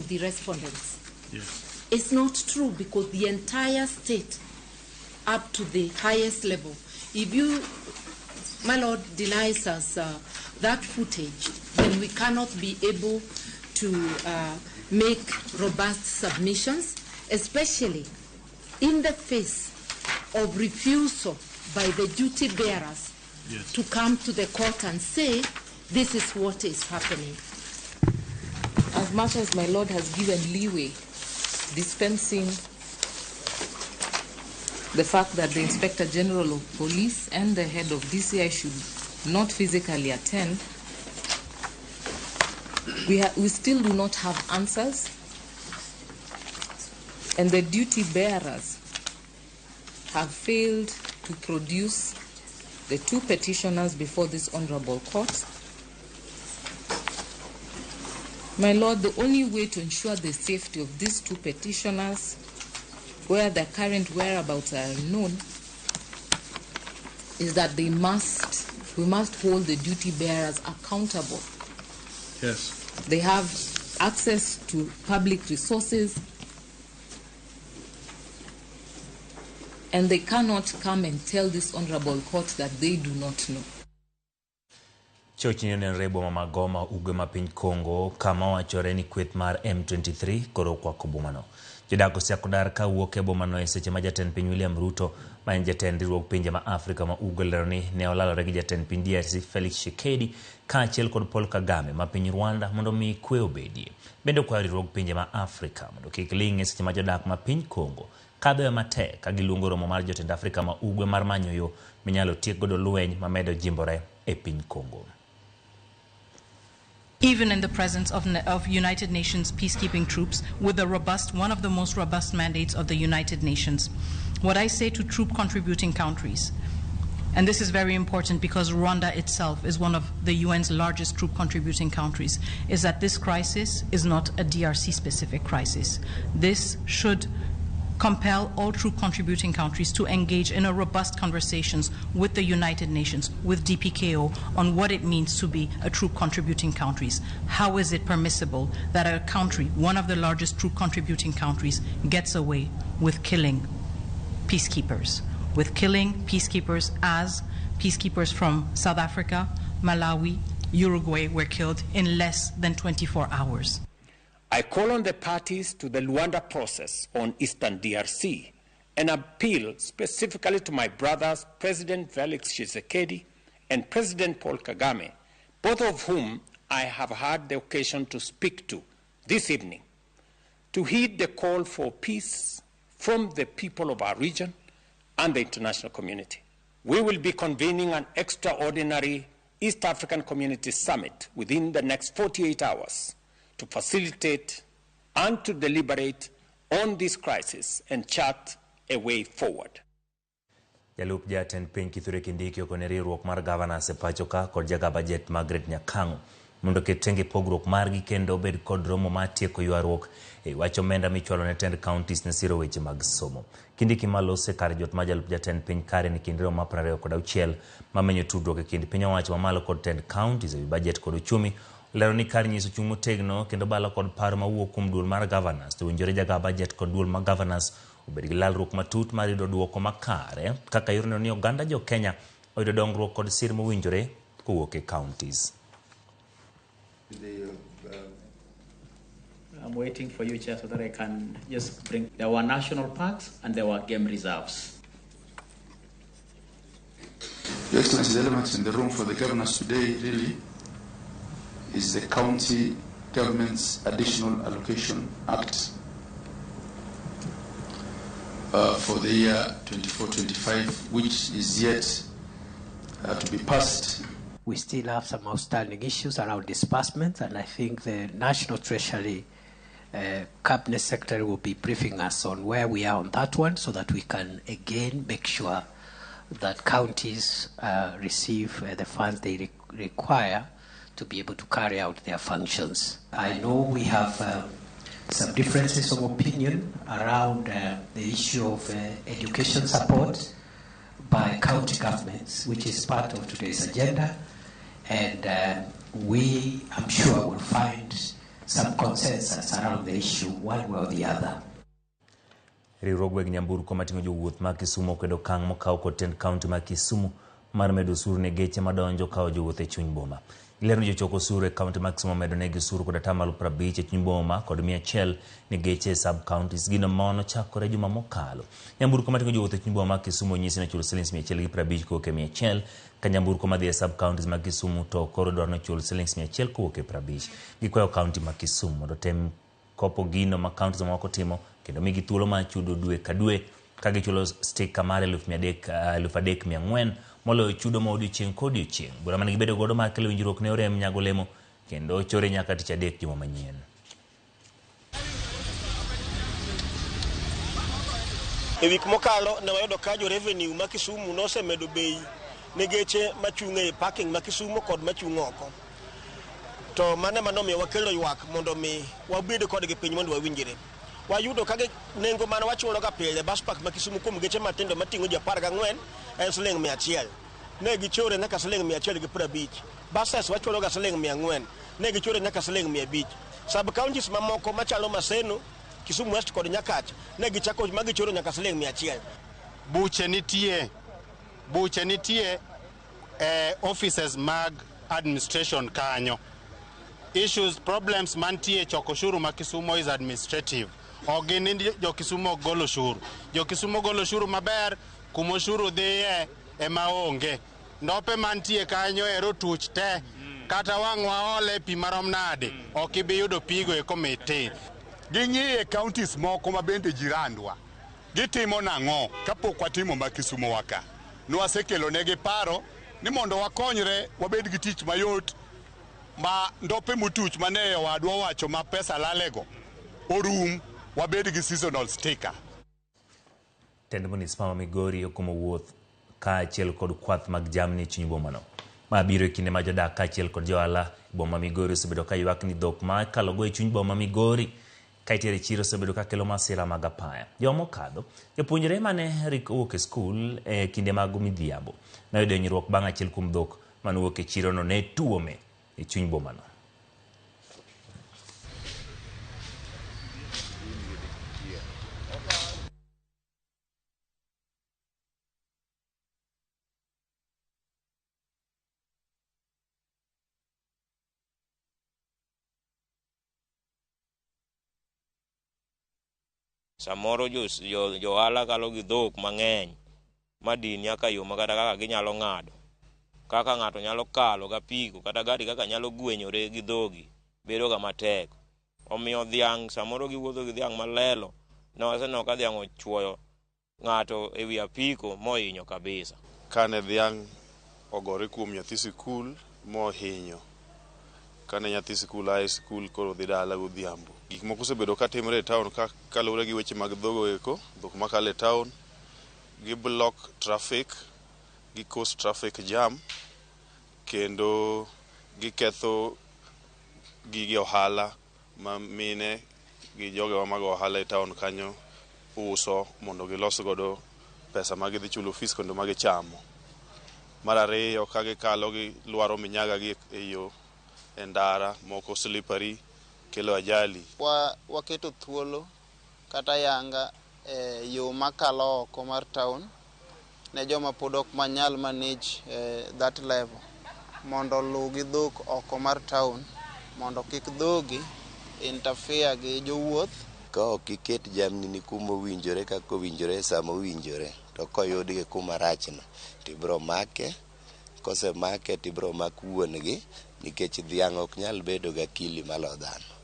the respondents. Yes. It's not true, because the entire state, up to the highest level, if you, my Lord, denies us that footage, then we cannot be able to make robust submissions, especially in the face of refusal by the duty bearers to come to the court and say, this is what is happening. As much as my Lord has given leeway, dispensing the fact that the Inspector General of Police and the head of DCI should not physically attend, we still do not have answers, and the duty bearers have failed to produce the two petitioners before this honorable court. My Lord, the only way to ensure the safety of these two petitioners, where their current whereabouts are unknown, is that we must hold the duty bearers accountable. Yes. They have access to public resources, and they cannot come and tell this honorable court that they do not know. Chochni Rebo Mamagoma Ugwe ma piny Congo kama wachore ni kweth mar M23 koro kwako bomano. Jodak osiako dar ka wuok e bomano e seche ma jatend piny William Ruto ma en jatend riwruok pinje ma Afrika ma Ugwe lero ni ne olalore gi jatend piny DRC Felix Tshisekedi kaachiel kod Paul Kagame ma piny Rwanda mondo mi kwe obedie. Bende kwayo riwruok pinje ma Afrika mondo kik ling' e seche ma jodak ma piny Congo kadho matek ka giluongo romo mar jotend Afrika ma Ugwe mar manyo yo minyalo tiek godo lweny ma medo jimbore e piny Congo. Even in the presence of United Nations peacekeeping troops with one of the most robust mandates of the United Nations. What I say to troop contributing countries, and this is very important because Rwanda itself is one of the UN's largest troop contributing countries, is that this crisis is not a DRC specific crisis. This should compel all troop contributing countries to engage in a robust conversations with the United Nations, with DPKO, on what it means to be a troop contributing countries. How is it permissible that a country, one of the largest troop contributing countries, gets away with killing peacekeepers, as peacekeepers from South Africa, Malawi, Uruguay were killed in less than 24 hours. I call on the parties to the Luanda process on Eastern DRC and appeal specifically to my brothers, President Felix Tshisekedi and President Paul Kagame, both of whom I have had the occasion to speak to this evening, to heed the call for peace from the people of our region and the international community. We will be convening an extraordinary East African Community Summit within the next 48 hours to facilitate and to deliberate on this crisis and chart a way forward. Jalup jatend piny Kithure Kindiki okone riwruok mar governors e pacho ka kod jaga budget Margaret Nyakango mondo ketenge pogruok margi kendo bed kod romo mar tieko ywaruok e wach omenda michwalo ne tend counties ne siro weche mag somo. Kindiki malose kar jot ma jalup jatend piny kare ni kind romo 26 mamenyo tudruok e kind piny owacho mamalo kod tend counties e budget kod uchumi. Lero ni kar nyiso chung motegno kendo balo kod paro mawuok kuom duol mar governors to winjore jaga budget kod duol mar governors obed gi lalruok matut mar yudo duoko makare kaka yorno ni oganda jo Kenya oyudo dongruok kod sir mowinjore kowuok e counties. I'm waiting for you, Chair, so that I can just bring. There were national parks and there were game reserves. Your Excellency, the elements in the room for the governors today really is the County Government's Additional Allocation Act for the year 24-25, which is yet to be passed. We still have some outstanding issues around disbursement, and I think the National Treasury Cabinet Secretary will be briefing us on where we are on that one so that we can again make sure that counties receive the funds they require to be able to carry out their functions. I know we have some differences of opinion around the issue of education support by county governments, which is part of today's agenda, and we, I'm sure, will find some consensus around the issue one way or the other. Riwruok weg nyamburko mating'o jowuoth ma Kisumu kwedo okang' mokaw kod tend kaunti ma Kisumu mar medo osuru ne geche madonjo kawo jowuoth e chuny boma. Ilero jochoko osuru e kaunti ma Kisumu medo negi osuru kod atamalo 50 e chuny boma kod 100 ne geche sub counties gino mono chakore juma mokalo. Nyamburko mating'o jowuoth e chuny boma ma Kisumu nyisi ni chulo shillings 150 kowuok e 100 ka nyamburko madhi e sub counties ma Kisumu to koro dwaro ni chul shillings 100 kowuok e 50. Gikwayo kaunti ma Kisumu mondo tem kopo gino ma counties moko timo kendo migi thuolo ma chudo dwe ka dwe ka gichulo stika mar 3,400 moloyo chudo ma odiochieng' kodiochieng'. Bura mane gibedo godo mar kelo winjruok ne orem nyago lemo kendo chore nyaka tich adek juma manyien. E wik mokalo ne wayudo ka jo revenue ma Kisumu nosemedo bei ne geche machung' e parking ma Kisumu kod machung' oko. To mane manomiyo wakelo ywak mondo mi wabed kodgi piny mondo wawinjire. Wayudo ka nengo mane wachulo ga pile bus park ma Kisumu kuom geche matindo mating'o ji 14 en siling 100. Ne gichore nyaka siling 150. Buses wachulo ga siling 400. Ne gichore nyaka siling 500. Sub counties mamoko machalo Maseno, Kisumu West kod Nyakach ne gichako magichoro nyaka siling 100. Buche nitie offices mag administration kanyo. Problems mantie choko shuru ma Kisumu is administrative. Ogini jo Kisumu golo shuru. Jo Kisumu golo shuru maber, kumo shuru dhiye maonge. Ndope mantie kanyo ero tuch te. Kata wang'wa ole pi marom nade. Okibi yudo pigo e komiti. Ging'iye counties moko ma bende jirandwa. Gitimo nang'o kapok watimo ma Kisumu waka. Nwasekelo negi paro ni mondo wakonyre wabed gi tich mayot ma ndope mutuch mane wadwa wacho ma pesa lalego orum wabed gi seasonal sticker. Tend municipal ma Migori okumo wuoth ka achiel kod kwath mag jamni e chuny bomano. Ma biro e kinde ma jodak ka achiel kod johala boma Migori osebedo ka ywak ni dhok ma kalogo e chuny boma Migori ka itiere chiro osebedo ka kelo masira mag apaya. Joma okadho jopuonjre mane owuok e skul e kinde mag midhiambo noyudo hinyruok bang' achiel kuom dhok mane owuok e chirono ne tuome e chuny bomano. Samoro johala kalo gi dhok mang'eny madin nyaka yo makata kaka ginyalo ng'ado. Kaka ng'ato nyalo kalo ga piko kata gari kaka nyalo gwenyore gi dhogi bedo ga matek. Omiyo dhiang' samoro giwuotho gi dhiang' malelo na waseneno ka dhiang' ochuoyo ng'ato e wi apiko mohinyo kabisa. Kane dhiang' ogore kuom nyathi sikul mohinyo. Kane nyathi sikul ae sikul koro dhi dala godhiambo. Gik moko osebedo ka timore e town kaluwore gi weche mag dhogo eko, dhok makalo e town, gi block traffic, gi cause traffic jam, kendo giketho gige ohala ma mine gi jogewa mag ohala e town kanyo uso mondo gilos godo pesa ma gidhi chulo fees kendo ma gichamo. Mar ariyo ka gikalo gi lwaro minyaga gi e yo e ndara moko slippery kelo ajali. Waketo thuolo kata yanga yo makalo oko mar town ne joma pod ok manyal manage that level mondo lu gi dhok oko mar town mondo kik dhogi interfere gi jowuoth. Ka ok iket jamni ni kuma owinjore kaka owinjore sama owinjore to koyudgi kuma rachno tibro make, kose make tibro mak wuon gi nikech dhiang' ok nyal bedo ga kili malo dhano.